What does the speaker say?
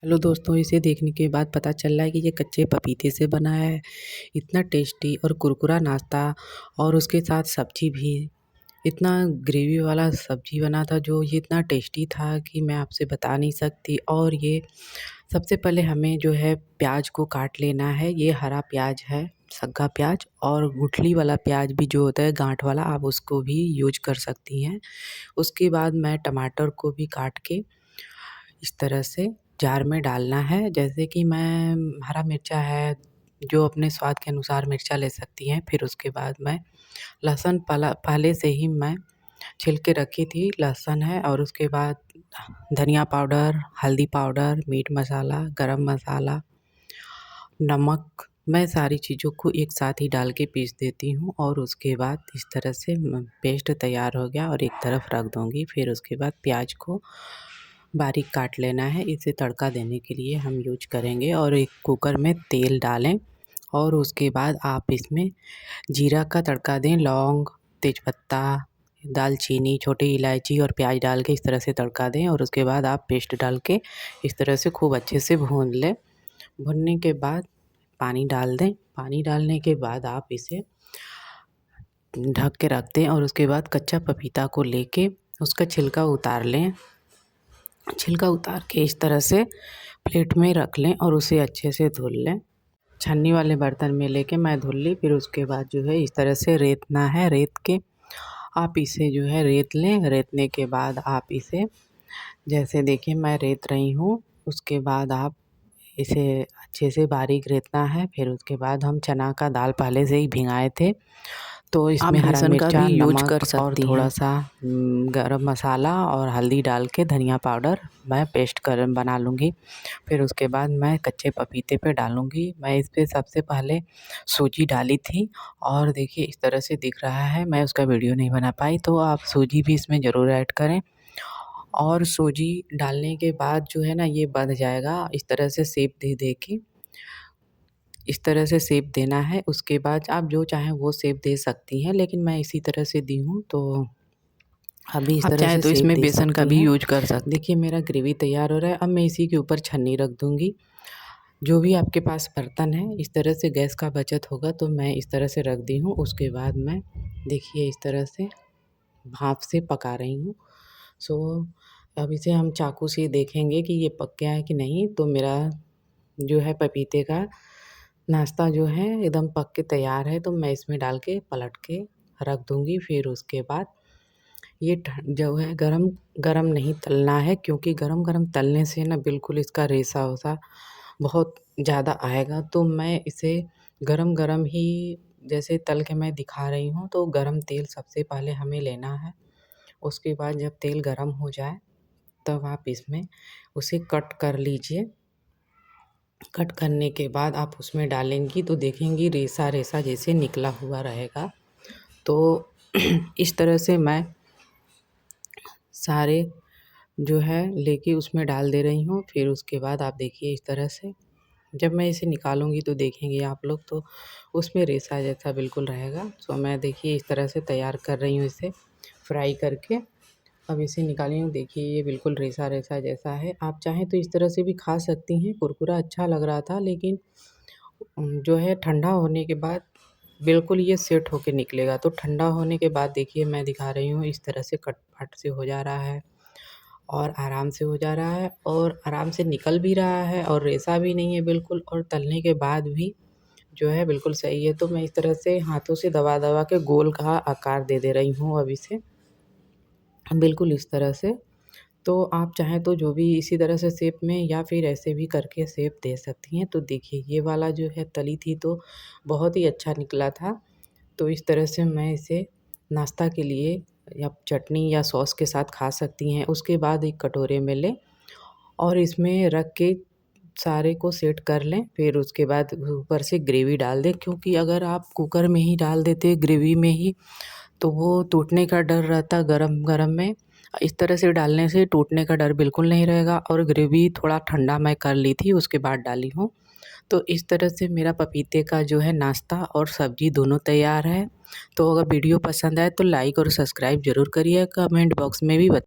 Hello दोस्तों, इसे देखने के बाद पता चल रहा है कि ये कच्चे पपीते से बना है। इतना टेस्टी और कुरकुरा नाश्ता और उसके साथ सब्जी भी इतना ग्रेवी वाला सब्जी बना था जो ये इतना टेस्टी था कि मैं आपसे बता नहीं सकती। और ये सबसे पहले हमें जो है प्याज को काट लेना है। ये हरा प्याज है, सग्गा प्याज, और गुठली वाला प्याज भी जो होता है गांठ वाला, आप उसको भी यूज कर सकती हैं। उसके बाद मैं टमाटर को भी काट के इस तरह से जार में डालना है। जैसे कि मैं हरा मिर्चा है, जो अपने स्वाद के अनुसार मिर्चा ले सकती हैं। फिर उसके बाद मैं लहसुन पहले से ही मैं छील के रखी थी, लहसुन है। और उसके बाद धनिया पाउडर, हल्दी पाउडर, मीट मसाला, गरम मसाला, नमक, मैं सारी चीज़ों को एक साथ ही डाल के पीस देती हूँ। और उसके बाद इस तरह से पेस्ट तैयार हो गया और एक तरफ रख दूँगी। फिर उसके बाद प्याज को बारीक काट लेना है। इसे तड़का देने के लिए हम यूज करेंगे। और एक कुकर में तेल डालें और उसके बाद आप इसमें जीरा का तड़का दें। लौंग, तेज़पत्ता, दालचीनी, छोटी इलायची और प्याज डाल के इस तरह से तड़का दें। और उसके बाद आप पेस्ट डाल के इस तरह से खूब अच्छे से भून लें। भुनने के बाद पानी डाल दें। पानी डालने के बाद आप इसे ढक के रख दें। और उसके बाद कच्चा पपीता को लेके उसका छिलका उतार लें। छिलका उतार के इस तरह से प्लेट में रख लें और उसे अच्छे से धुल लें। छन्नी वाले बर्तन में लेके मैं धुल ली। फिर उसके बाद जो है इस तरह से रेतना है। रेत के आप इसे जो है रेत लें। रेतने के बाद आप इसे, जैसे देखिए मैं रेत रही हूँ, उसके बाद आप इसे अच्छे से बारीक रेतना है। फिर उसके बाद हम चना का दाल पहले से ही भिगाए थे, तो इसमें हरा बेसन का भी मिर्चा, यूज कर नमक और सकती थोड़ा हैं। सा गरम मसाला और हल्दी डाल के धनिया पाउडर मैं पेस्ट कर बना लूँगी। फिर उसके बाद मैं कच्चे पपीते पे डालूँगी। मैं इस पे सबसे पहले सूजी डाली थी और देखिए इस तरह से दिख रहा है। मैं उसका वीडियो नहीं बना पाई, तो आप सूजी भी इसमें ज़रूर ऐड करें। और सूजी डालने के बाद जो है ना, ये बंध जाएगा। इस तरह से शेप दे दे के इस तरह से शेप देना है। उसके बाद आप जो चाहें वो शेप दे सकती हैं, लेकिन मैं इसी तरह से दी हूँ, तो अभी इस आप तरह चाहें से तो शेप इसमें दे बेसन का सकती भी हैं। यूज कर सकते देखिए मेरा ग्रेवी तैयार हो रहा है। अब मैं इसी के ऊपर छन्नी रख दूँगी। जो भी आपके पास बर्तन है, इस तरह से गैस का बचत होगा, तो मैं इस तरह से रख दी हूँ। उसके बाद मैं देखिए इस तरह से भाप से पका रही हूँ। सो अब इसे हम चाकू से देखेंगे कि ये पक गया है कि नहीं। तो मेरा जो है पपीते का नाश्ता जो है एकदम पक के तैयार है। तो मैं इसमें डाल के पलट के रख दूँगी। फिर उसके बाद ये जो है गरम गरम नहीं तलना है, क्योंकि गरम गरम तलने से ना बिल्कुल इसका रेसा वसा बहुत ज़्यादा आएगा। तो मैं इसे गरम गरम ही जैसे तल के मैं दिखा रही हूँ। तो गरम तेल सबसे पहले हमें लेना है। उसके बाद जब तेल गरम हो जाए, तब आप इसमें उसे कट कर लीजिए। कट करने के बाद आप उसमें डालेंगी तो देखेंगी रेसा रेसा जैसे निकला हुआ रहेगा। तो इस तरह से मैं सारे जो है लेके उसमें डाल दे रही हूँ। फिर उसके बाद आप देखिए इस तरह से जब मैं इसे निकालूँगी तो देखेंगे आप लोग, तो उसमें रेसा जैसा बिल्कुल रहेगा। सो मैं देखिए इस तरह से तैयार कर रही हूँ इसे फ्राई करके। अब इसे निकाली हूँ, देखिए ये बिल्कुल रेसा रेसा जैसा है। आप चाहें तो इस तरह से भी खा सकती हैं। कुरकुरा अच्छा लग रहा था, लेकिन जो है ठंडा होने के बाद बिल्कुल ये सेट होके निकलेगा। तो ठंडा होने के बाद देखिए मैं दिखा रही हूँ, इस तरह से कट-फट से हो जा रहा है और आराम से हो जा रहा है और आराम से निकल भी रहा है और रेसा भी नहीं है बिल्कुल, और तलने के बाद भी जो है बिल्कुल सही है। तो मैं इस तरह से हाथों से दबा-दबा के गोल का आकार दे दे रही हूँ अब इसे, बिल्कुल इस तरह से। तो आप चाहें तो जो भी इसी तरह से शेप में या फिर ऐसे भी करके शेप दे सकती हैं। तो देखिए ये वाला जो है तली थी तो बहुत ही अच्छा निकला था। तो इस तरह से मैं इसे नाश्ता के लिए या चटनी या सॉस के साथ खा सकती हैं। उसके बाद एक कटोरे में लें और इसमें रख के सारे को सेट कर लें। फिर उसके बाद ऊपर से ग्रेवी डाल दें, क्योंकि अगर आप कुकर में ही डाल देते ग्रेवी में ही, तो वो टूटने का डर रहता गरम-गरम में। इस तरह से डालने से टूटने का डर बिल्कुल नहीं रहेगा। और ग्रेवी थोड़ा ठंडा मैं कर ली थी, उसके बाद डाली हूँ। तो इस तरह से मेरा पपीते का जो है नाश्ता और सब्ज़ी दोनों तैयार है। तो अगर वीडियो पसंद आए तो लाइक और सब्सक्राइब ज़रूर करिए। कमेंट बॉक्स में भी